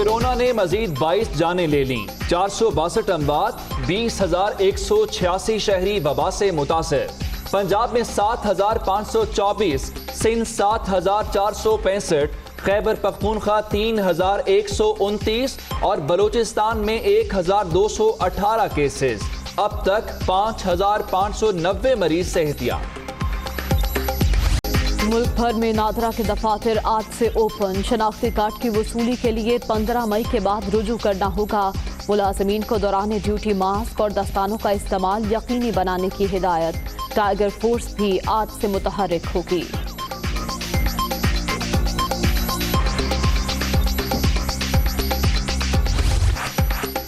Corona ने मजीद 22 जानें ले लीं। 462 अमवात, 20,186 शहरी वबा से मुतासर। पंजाब में 7,524, सिंध 7,465, खैबर पख्तूनख्वा 3,129 और बलूचिस्तान में 1,218 केसेस। अब तक 5,590 मरीज सेहतियाब। मुल्क भर में नादरा के दफातर आज से ओपन। शनाख्ती कार्ड की वसूली के लिए 15 मई के बाद रुजू करना होगा। मुलाजमीन को दौरान ड्यूटी मास्क और दस्तानों का इस्तेमाल यकीनी बनाने की हिदायत। टाइगर फोर्स भी आज से मुतहर्रिक होगी।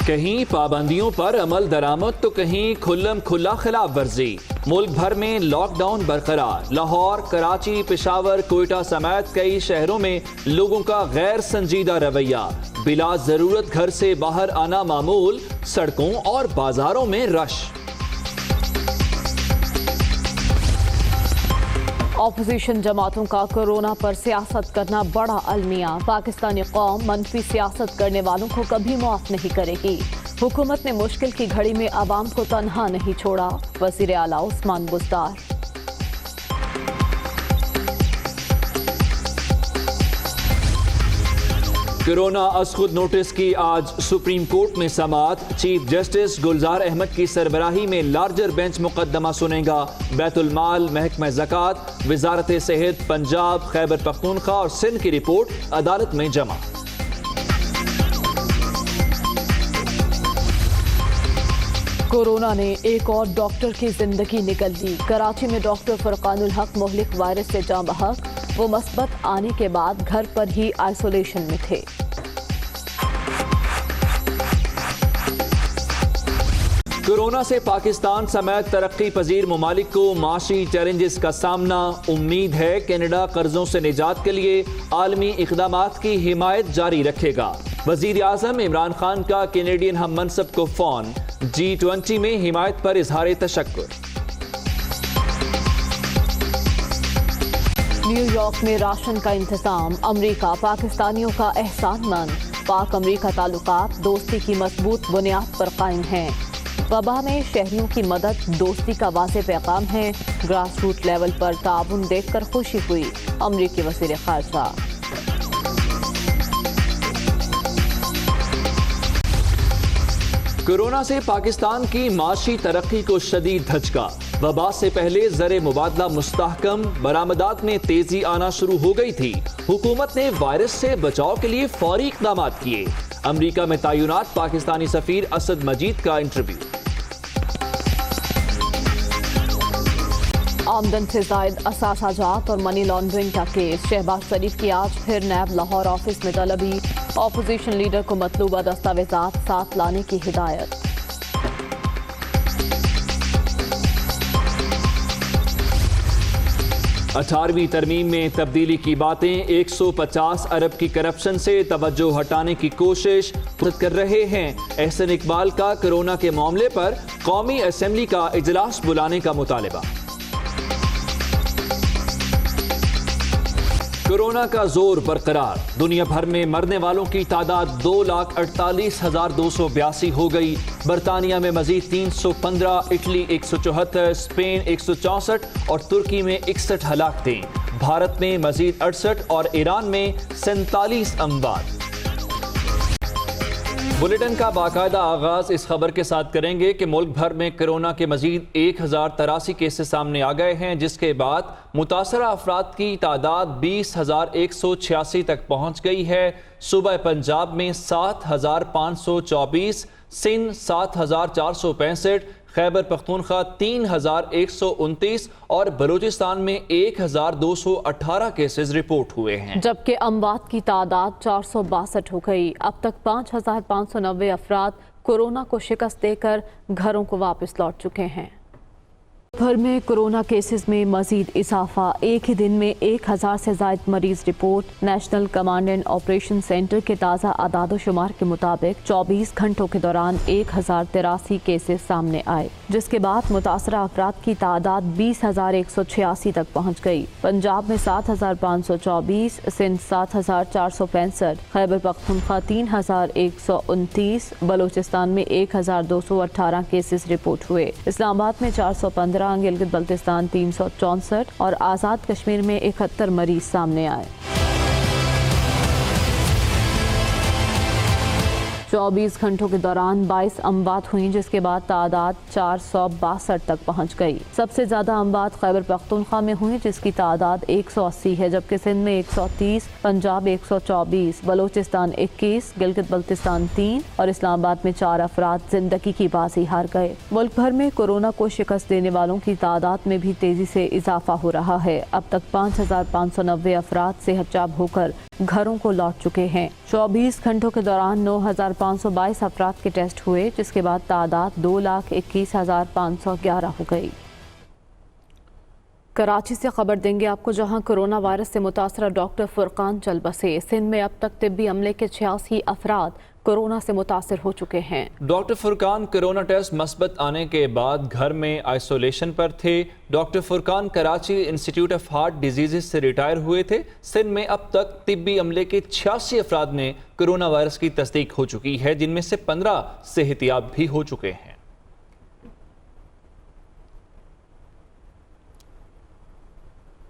कहीं पाबंदियों पर अमल दरामद तो कहीं खुल्लम खुल्ला खिलाफ वर्जी। मुल्क भर में लॉकडाउन बरकरार। लाहौर, कराची, पेशावर, कोयटा समेत कई शहरों में लोगों का गैर संजीदा रवैया। बिला जरूरत घर से बाहर आना मामूल। सड़कों और बाजारों में रश। ऑपोजिशन जमातों का कोरोना पर सियासत करना बड़ा अलमिया। पाकिस्तानी कौम मनफी सियासत करने वालों को कभी माफ नहीं करेगी। हुकूमत ने मुश्किल की घड़ी में आवाम को तन्हा नहीं छोड़ा। वज़ीर आला उस्मान बुज़दार। कोरोना असखुद नोटिस की आज सुप्रीम कोर्ट में समाअत। चीफ जस्टिस गुलजार अहमद की सरबराही में लार्जर बेंच मुकदमा सुनेगा। बैतुल माल, महकमा ज़कात, वजारत सेहत पंजाब, खैबर पख्तूनख्वा और सिंध की रिपोर्ट अदालत में जमा। कोरोना ने एक और डॉक्टर की जिंदगी निकल ली। कराची में डॉक्टर फरकानुल हक मुहलिक वायरस से जाँ बहक। वो मस्बत आने के बाद घर पर ही आइसोलेशन में थे। कोरोना से पाकिस्तान समेत तरक्की पजीर ममालिक को माशी चैलेंजेस का सामना। उम्मीद है कनाडा कर्जों से निजात के लिए आलमी इक़दामात की हिमायत जारी रखेगा। वज़ीर आज़म इमरान खान का कैनेडियन हम मनसब को फोन। G20 में हिमायत पर इजहार तशक्कुर। न्यूयॉर्क में राशन का इंतजाम। अमरीका पाकिस्तानियों का एहसानमंद। पाक अमरीका ताल्लुकात दोस्ती की मजबूत बुनियाद पर कायम हैं। वबा में शहरियों की मदद दोस्ती का वाज़ेह पैगाम है। ग्रास रूट लेवल पर ताउन देखकर खुशी हुई। अमरीकी वज़ीर ख़ारजा। कोरोना से पाकिस्तान की माशी तरक्की को शदीद धचका। वबा से पहले ज़र मुबादला मुस्तहकम, बरामदात में तेजी आना शुरू हो गई थी। हुकूमत ने वायरस से बचाव के लिए फौरी इक़दाम किए। अमरीका में तैनात पाकिस्तानी सफीर असद मजीद का इंटरव्यू। आमदन से जायद असासाजात और मनी लॉन्ड्रिंग का केस। शहबाज शरीफ की आज फिर नैब लाहौर ऑफिस में तलबी। ऑपोजिशन लीडर को मतलूबा दस्तावेजात साथ लाने की हिदायत। अठारहवीं तरमीम में तब्दीली की बातें। 150 अरब की करप्शन से तवज्जो हटाने की कोशिश कर रहे हैं। एहसन इकबाल का कोरोना के मामले पर कौमी असेंबली का इजलास बुलाने का मुतालबा। कोरोना का जोर बरकरार। दुनिया भर में मरने वालों की तादाद 2,48,282 हो गई। बरतानिया में मजीद 315, इटली 174, स्पेन 164 और तुर्की में 61 हलाकतें। भारत में मजीद 68 और ईरान में 47 अमवात। बुलेटिन का बाकायदा आगाज इस खबर के साथ करेंगे कि मुल्क भर में कोरोना के मजीद 1083 केसेस सामने आ गए हैं, जिसके बाद मुतासरा अफराद की तादाद 20,186 तक पहुंच गई है। सूबा पंजाब में 7,524, सिंध 7,465, खैबर पख्तूनख्वा 3,129 और बलूचिस्तान में 1,218 केसेस रिपोर्ट हुए हैं, जबकि अमवात की तादाद 462 हो गई। अब तक 5,590 अफराद कोरोना को शिकस्त देकर घरों को वापस लौट चुके हैं। भर में कोरोना केसेस में मजीद इजाफा, एक ही दिन में 1000 से ज्यादा मरीज report. National command and operation centre के ताज़ा आदादोशुमार के मुताबिक 24 घंटों के दौरान 1083 केसेस सामने आए, जिसके बाद मुतासरा अफराद की तादाद 20,186 तक पहुँच गई। पंजाब में 7,524, सिंध 7,465, खैबर पख्तूनख्वा 3,129, बलोचिस्तान में 1,218 केसेस रिपोर्ट हुए। इस्लामाबाद में 415, गिलगित बल्तिस्तान 364 और आज़ाद कश्मीर में 71 मरीज सामने आए। 24 घंटों के दौरान 22 अमवात हुई, जिसके बाद तादाद 462 तक पहुंच गई। सबसे ज्यादा अमवात खैबर पख्तूनख्वा में हुई, जिसकी तादाद 180 है, जबकि सिंध में 130, पंजाब 124, बलोचिस्तान 21, गिलगित बल्तिस्तान 3 और इस्लामाबाद में 4 अफराद जिंदगी की बाजी हार गए। मुल्क भर में कोरोना को शिकस्त देने वालों की तादाद में भी तेजी से इजाफा हो रहा है। अब तक 5,590 अफराद सेहतयाब होकर घरों को लौट चुके हैं। 24 घंटों के दौरान 9,522 अफराद के टेस्ट हुए, जिसके बाद तादाद 2,21,511 हो गई। कराची से खबर देंगे आपको, जहां कोरोना वायरस से मुतासरा डॉक्टर फुरकान चल बसे। सिंध में अब तक तिब्बी अमले के 86 अफराद कोरोना से मुतासर हो चुके हैं। डॉक्टर फुरकान कोरोना टेस्ट मस्बत आने के बाद घर में आइसोलेशन पर थे। Doctor Furqan Karachi institute of heart disease से रिटायर हुए थे। सिंध में अब तक तिब्बी अमले के 86 अफराद में कोरोना वायरस की तस्दीक हो चुकी है, जिनमें से 15 सेहतियाब भी हो चुके हैं।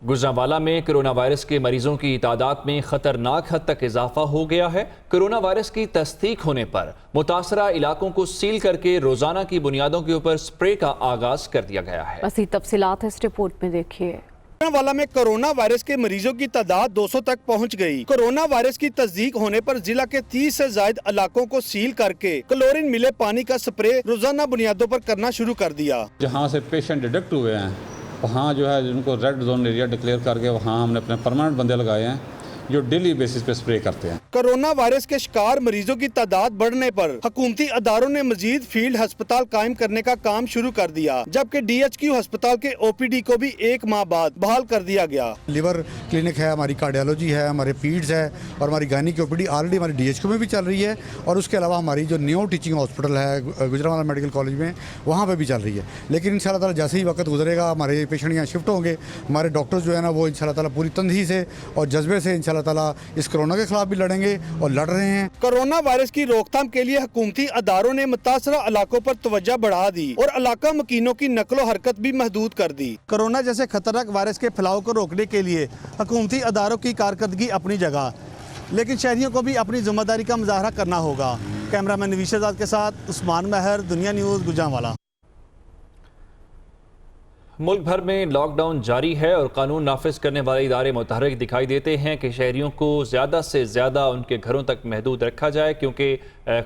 गुजरांवाला में कोरोना वायरस के मरीजों की तादाद में खतरनाक हद तक इजाफा हो गया है। कोरोना वायरस की तस्दीक होने पर मुतासरा इलाकों को सील करके रोजाना की बुनियादों के ऊपर स्प्रे का आगाज कर दिया गया है। मज़ीद तफसीलात इस रिपोर्ट में देखिए। गुजरांवाला में कोरोना वायरस के मरीजों की तादाद 200 तक पहुंच गई। कोरोना वायरस की तस्दीक होने पर जिला के 30 से ज्यादा इलाकों को सील करके क्लोरीन मिले पानी का स्प्रे रोजाना बुनियादों पर करना शुरू कर दिया। जहाँ से पेशेंट डिटेक्ट हुए हैं वहाँ जो है जिनको रेड जोन एरिया डिक्लेयर करके वहाँ हमने अपने परमानेंट बंदे लगाए हैं जो डेली बेसिस पे स्प्रे करते हैं। कोरोना वायरस के शिकार मरीजों की तादाद बढ़ने पर हुकूमती अदारों ने मजीद फील्ड अस्पताल कायम करने का काम शुरू कर दिया, जबकि DHQ अस्पताल के OPD को भी 1 माह बाद बहाल कर दिया गया। लिवर क्लिनिक है, हमारी कार्डियोलॉजी है, हमारे पीड्स है और हमारी गायनी की OPD ऑलरेडी हमारी DHQ में भी चल रही है और उसके अलावा हमारी जो न्यू टीचिंग हॉस्पिटल है गुजरांवाला मेडिकल कॉलेज में वहाँ पर भी चल रही है। लेकिन इंशाल्लाह ताला जैसे ही वक्त गुजरेगा हमारे पेशेंट यहाँ शिफ्ट होंगे, हमारे डॉक्टर्स जो है ना वो इंशाल्लाह ताला पूरी तंदही से और जज्बे से इंशाल्लाह ताला इस कोरोना के खिलाफ भी लड़ेंगे और लड़ रहे हैं। कोरोना वायरस की रोकथाम के लिए हुकूमती अदारों ने मुतासरा इलाकों पर तवज्जो बढ़ा दी और इलाका मकीनों की नकलो हरकत भी महदूद कर दी। कोरोना जैसे खतरनाक वायरस के फैलाव को रोकने के लिए हुकूमती अदारों की कारकर्दगी अपनी जगह, लेकिन शहरियों को भी अपनी जिम्मेदारी का मुजाहरा करना होगा। कैमरामैन नवीश आजाद के साथ उस्मान महर, दुनिया न्यूज़, गुजरांवाला। मुल्क भर में लॉकडाउन जारी है और कानून नाफिज करने वाले इदारे मुतहर्रिक दिखाई देते हैं कि शहरियों को ज़्यादा से ज़्यादा उनके घरों तक महदूद रखा जाए, क्योंकि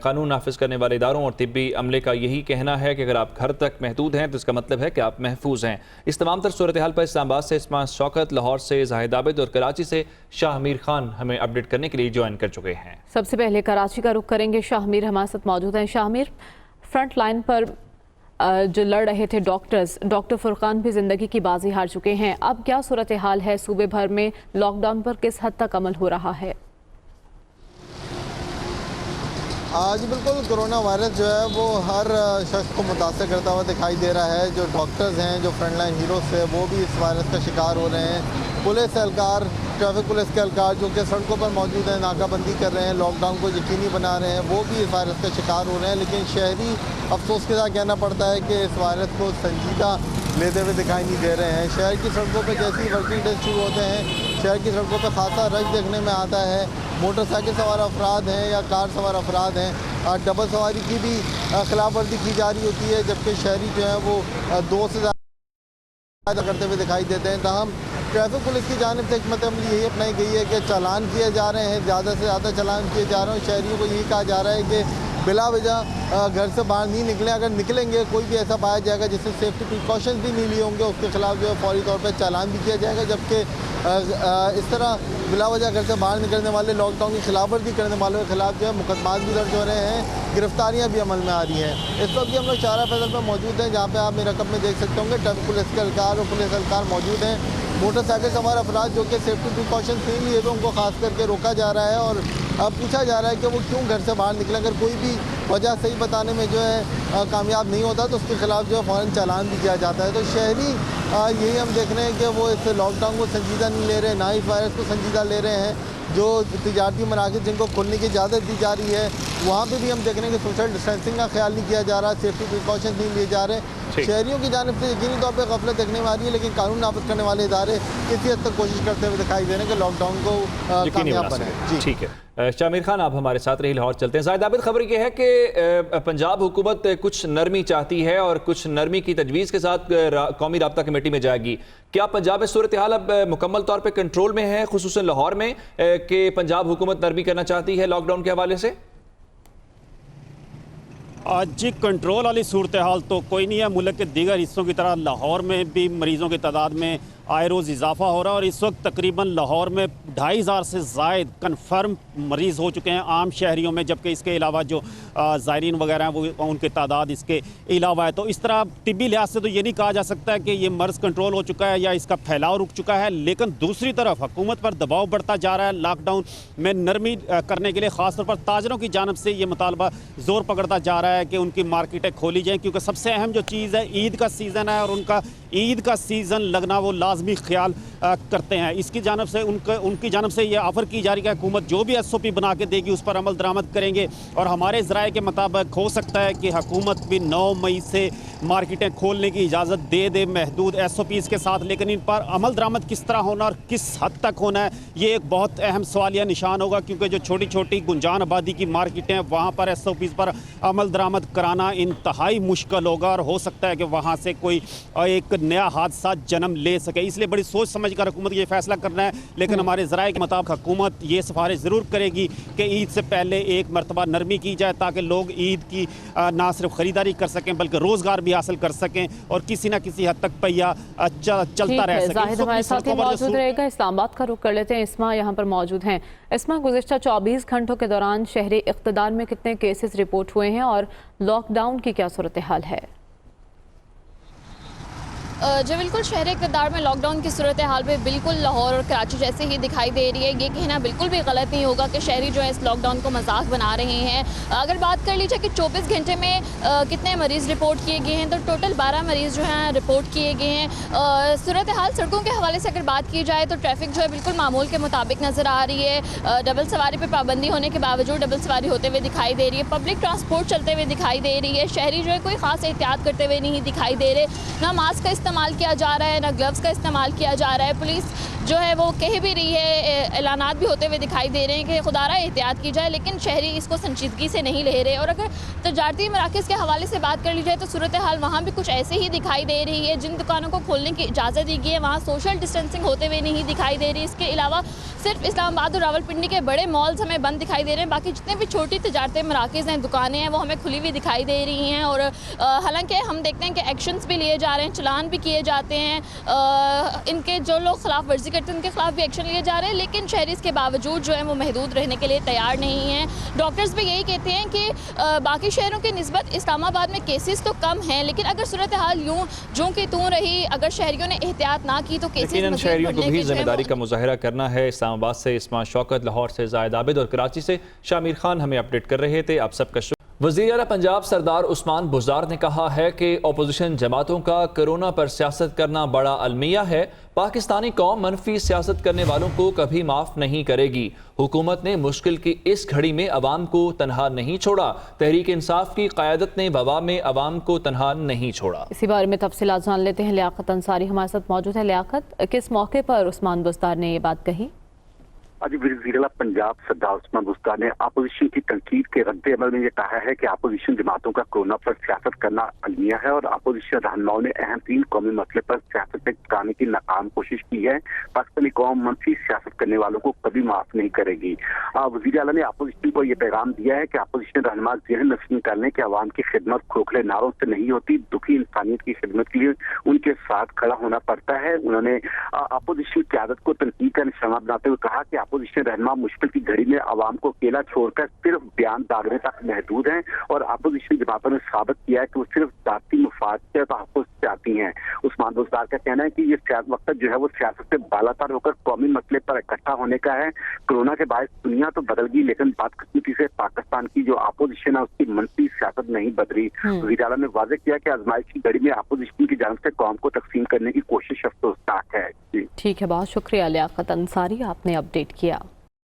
कानून नाफिज करने वाले इदारों और तिब्बी अमले का यही कहना है कि अगर आप घर तक महदूद हैं तो इसका मतलब है कि आप महफूज हैं। इस तमाम तर सूरत हाल पर इस्लामाबाद से इस्मा शौकत, लाहौर से जाहिद आबिद और कराची से शाहमीर खान हमें अपडेट करने के लिए ज्वाइन कर चुके हैं। सबसे पहले कराची का रुख करेंगे। शाहमीर हमारे साथ मौजूद हैं। शाहमीर, फ्रंट लाइन पर जो लड़ रहे थे डॉक्टर फुरकान भी ज़िंदगी की बाजी हार चुके हैं। अब क्या सूरत हाल है? सूबे भर में लॉकडाउन पर किस हद तक अमल हो रहा है? आज बिल्कुल कोरोना वायरस जो है वो हर शख्स को मुतासर करता हुआ दिखाई दे रहा है। जो डॉक्टर्स हैं, जो फ्रंट लाइन हीरोज़ थे, वो भी इस वायरस का शिकार हो रहे हैं। पुलिस एहलकार, ट्रैफिक पुलिस के एहलकार जो कि सड़कों पर मौजूद हैं, नाकाबंदी कर रहे हैं, लॉकडाउन को यकीनी बना रहे हैं, वो भी इस वायरस का शिकार हो रहे हैं। लेकिन शहरी अफसोस के साथ कहना पड़ता है कि इस वायरस को संजीदा लेते हुए दिखाई नहीं दे रहे हैं। शहर की सड़कों पर जैसे ही वर्किंग डेज शुरू होते हैं, शहर की सड़कों पर खासा रश देखने में आता है। मोटरसाइकिल सवार अफराद हैं या कार सवार अफराद हैं, डबल सवारी की भी खिलाफ वर्जी की जा रही होती है, जबकि शहरी जो है वो 2 से ज़्यादा करते हुए दिखाई देते हैं। तमाम ट्रैफिक पुलिस की जानिब से हिकमत अमली यही अपनाई गई है कि चालान किए जा रहे हैं, ज़्यादा से ज़्यादा चालान किए जा रहे हैं। शहरियों को यही कहा जा रहा है कि बिला वजह घर से बाहर नहीं निकलें। अगर निकलेंगे, कोई भी ऐसा पाया जाएगा जिससे सेफ्टी प्रिकॉशंस भी नहीं लिए होंगे, उसके खिलाफ जो है फौरी तौर पर चालान भी किया जाएगा। जबकि इस तरह बिला वजह घर से बाहर निकलने वाले, लॉकडाउन की खिलाफवर्जी करने वालों के खिलाफ जो है मुकदमात भी दर्ज हो रहे हैं, गिरफ्तारियां भी अमल में आ रही हैं। इस वक्त भी हम लोग शाहरा फैसल में मौजूद हैं, जहाँ पे आप मेरा कप में देख सकते होंगे ट्रैफिक पुलिस के एहलकार और पुलिस एहलकार मौजूद हैं। मोटरसाइकिल सवार अफराद जो कि सेफ्टी प्रिकॉशंस नहीं लिए हुए, उनको खास करके रोका जा रहा है और अब पूछा जा रहा है कि वो क्यों घर से बाहर निकले। अगर कोई भी वजह सही बताने में जो है कामयाब नहीं होता तो उसके खिलाफ जो है फ़ौरन चालान भी किया जाता है। तो शहरी यही हम देख रहे हैं कि वो इस लॉकडाउन को संजीदा नहीं ले रहे, ना ही वायरस को संजीदा ले रहे हैं। जो तिजारती मराकज़ जिनको खोलने की इजाज़त दी जा रही है, वहाँ पे भी हम देख रहे हैं कि सोशल डिस्टेंसिंग का ख्याल नहीं किया जा रहा, सेफ्टी प्रिकॉशंस नहीं लिए जा रहे। शहरियों की जानिब से यकीनी तौर पर गफलत देखने में आ रही है, लेकिन कानून नाफिज करने वाले इदारे किसी हद तक कोशिश करते हुए दिखाई दे रहे हैं कि लॉकडाउन को कामयाब बनाए। जी ठीक है, शामिर खान आप हमारे साथ रही, लाहौर चलते हैं। ज़ाहिद आबिद, खबर यह है कि पंजाब हुकूमत कुछ नरमी चाहती है और कुछ नरमी की तजवीज़ के साथ कौमी राब्ता कमेटी में जाएगी। क्या पंजाब में सूरत हाल अब मुकम्मल तौर पर कंट्रोल में है, खुसूसन लाहौर में, कि पंजाब हुकूमत नरमी करना चाहती है लॉकडाउन के हवाले से? जी, कंट्रोल वाली सूरत हाल तो कोई नहीं है। मुल्क के दीगर हिस्सों की तरह लाहौर में भी मरीज़ों की तादाद में आए रोज़ इजाफा हो रहा है और इस वक्त तकरीबन लाहौर में 2500 से ज़ायद कन्फर्म मरीज़ हो चुके हैं आम शहरियों में, जबकि इसके अलावा जो ज़ायरीन वगैरह हैं वो उनकी तादाद इसके अलावा है। तो इस तरह तिब्बी लिहाज से तो ये नहीं कहा जा सकता है कि ये मर्ज़ कंट्रोल हो चुका है या इसका फैलाव रुक चुका है, लेकिन दूसरी तरफ हुकूमत पर दबाव बढ़ता जा रहा है। लॉकडाउन में नरमी करने के लिए ख़ासतौर पर ताजरों की जानिब से ये मुतालबा ज़ोर पकड़ता जा रहा है कि उनकी मार्केटें खोली जाएँ, क्योंकि सबसे अहम जो चीज़ है ईद का सीज़न है और उनका ईद का सीज़न लगना वो लाजमी ख्याल करते हैं। इसकी जानिब से उनकी जानिब से ये ऑफ़र की जा रही है कि हुकूमत जो भी SOP बना के देगी उस पर अमल दरामद करेंगे और हमारे ज़राए के मुताबिक हो सकता है कि हुकूमत भी 9 मई से मार्केटें खोलने की इजाज़त दे महदूद SOPs के साथ, लेकिन इन पर अमल दरामद किस तरह होना और किस हद तक होना है ये एक बहुत अहम सवालिया निशान होगा, क्योंकि जो छोटी छोटी गुंजान आबादी की मार्केटें हैं वहाँ पर SOPs पर अमल दरामद कराना इंतहाई मुश्किल होगा और हो सकता है कि वहाँ से कोई एक नया हादसा जन्म ले सके। इसलिए बड़ी सोच समझ कर हुकूमत ये फैसला करना है, लेकिन हमारे ज़राए के मुताबिक हुकूमत ये सिफारिश ज़रूर करेगी कि ईद से पहले एक मरतबा नरमी की जाए ताकि लोग ईद की ना सिर्फ ख़रीदारी कर सकें बल्कि रोज़गार भी हासिल कर सकें और किसी न किसी हद तक पहिया चलता रह सके। जाहिद हमारे साथ ही मौजूद रहेगा। इस्लामाबाद का रुख कर लेते हैं, इस्मा यहाँ पर मौजूद हैं। इस्मा, गुज़िश्ता 24 घंटों के दौरान शहरी इक़्तिदार में कितने केसेस रिपोर्ट हुए हैं और लॉकडाउन की क्या सूरत हाल है? जो बिल्कुल शहर इक़्तिदार में लॉकडाउन की सूरत हाल में बिल्कुल लाहौर और कराची जैसे ही दिखाई दे रही है। ये कहना बिल्कुल भी गलत नहीं होगा कि शहरी जो है इस लॉकडाउन को मजाक बना रहे हैं। अगर बात कर लीजिए कि 24 घंटे में कितने मरीज़ रिपोर्ट किए गए हैं, तो टोटल 12 मरीज़ जो हैं रिपोर्ट किए गए हैं। सूरत हाल सड़कों के हवाले से अगर बात की जाए तो ट्रैफिक जो है बिल्कुल मामूल के मुताबिक नज़र आ रही है। डबल सवारी पर पाबंदी होने के बावजूद डबल सवारी होते हुए दिखाई दे रही है, पब्लिक ट्रांसपोर्ट चलते हुए दिखाई दे रही है। शहरी जो है कोई ख़ास एहतियात करते हुए नहीं दिखाई दे रहे, ना मास्क का इस्तेमाल किया जा रहा है, ना ग्लव्स का इस्तेमाल किया जा रहा है। पुलिस जो है वो कह भी रही है, ऐलानात भी होते हुए दिखाई दे रहे हैं कि खुदारा एहतियात की जाए, लेकिन शहरी इसको संजीदगी से नहीं ले रहे। और अगर तजारती मराकज़ के हवाले से बात कर ली जाए तो सूरत हाल वहाँ भी कुछ ऐसे ही दिखाई दे रही है। जिन दुकानों को खोलने की इजाज़त दी गई है वहाँ सोशल डिस्टेंसिंग होते हुए नहीं दिखाई दे रही। इसके अलावा सिर्फ इस्लामाबाद और रावलपिंडी के बड़े मॉल्स हमें बंद दिखाई दे रहे हैं, बाकी जितने भी छोटी तजारती मराकज़ हैं, दुकानें हैं, वो हमें खुली हुई दिखाई दे रही हैं। और हालांकि हम देखते हैं कि एक्शंस भी लिए जा रहे हैं, चलान भी किए जाते हैं, इनके जो लोग खिलाफ वर्जी करते हैं उनके खिलाफ भी एक्शन लिए जा रहे हैं, लेकिन शहरी इसके बावजूद जो है वो महदूद रहने के लिए तैयार नहीं हैं। डॉक्टर्स भी यही कहते हैं कि बाकी शहरों की निस्बत इस्लामाबाद में केसेस तो कम हैं, लेकिन अगर सूरत हाल यूँ जो कि तू रही, अगर शहरियों ने एहतियात ना की तो केसेस शहरियों को भी जिम्मेदारी का मुजाहरा करना है। इस्लामाबाद से इस्मा शौकत, लाहौर से ज़ाहिद आबिद और कराची से शामिर खान हमें अपडेट कर रहे थे। आप सबका वज़ीर आला पंजाब सरदार उस्मान बुज़दार ने कहा है कि अपोजिशन जमातों का कोरोना पर सियासत करना बड़ा अलमिया है। पाकिस्तानी कौम मनफी सियासत करने वालों को कभी माफ़ नहीं करेगी। हुकूमत ने मुश्किल की इस घड़ी में अवाम को तनहा नहीं छोड़ा। तहरीक इंसाफ की क़यादत ने वबा में अवाम को तनहा नहीं छोड़ा। इसी बारे में तफसीलात जान लेते हैं। लियाकत अंसारी हमारे साथ मौजूद है। लियाकत, किस मौके पर उस्मान बुज़दार ने ये बात कही? आज वज़ीर-ए-आला पंजाब सरदार उस्मान बुज़दार ने अपोजिशन की तनकीद के रद्द अमल में ये कहा है कि अपोजिशन जमातों का कोरोना पर सियासत करना अलमिया है और अपोजिशन रहनुमाओं ने अहम तीन कौमी मसले पर सियासत कराने की नाकाम कोशिश की है। पाकिस्तानी कौम मनफी सियासत करने वालों को कभी माफ नहीं करेगी। वज़ीर-ए-आला ने अपोजिशन को ये पैगाम दिया है कि अपोजिशन रहनुमा ज़हन नशीन कर लें कि अवाम की खिदमत खोखले नारों से नहीं होती, दुखी इंसानियत की खिदमत के लिए उनके साथ खड़ा होना पड़ता है। उन्होंने अपोजिशन की आदत को तनकीद का निशाना बनाते हुए कहा कि अपोजिशन रहनुमा मुश्किल की घड़ी में आवाम को अकेला छोड़कर सिर्फ बयान दागने तक महदूद हैं और अपोजिशन जमातों ने साबित किया है कि वो सिर्फ जाती मुफाद के तहफ़्फ़ुज़ चाहती हैं। उस्मान बुज़दार का कहना है कि ये वक्त जो है वो सियासत से बालातर होकर कौमी मसले पर इकट्ठा होने का है। कोरोना के बाद दुनिया तो बदल गई लेकिन बदकिस्मती से पाकिस्तान की जो अपोजिशन है उसकी मनफी सियासत नहीं बदली। वज़ीर-ए-आला ने वाज़ेह किया कि आजमाइश की घड़ी में अपोजिशन की जानिब से कौम को तकसीम करने की कोशिश अफसोसनाक है। ठीक है, बहुत शुक्रिया लियाकत अंसारी, आपने अपडेट किया।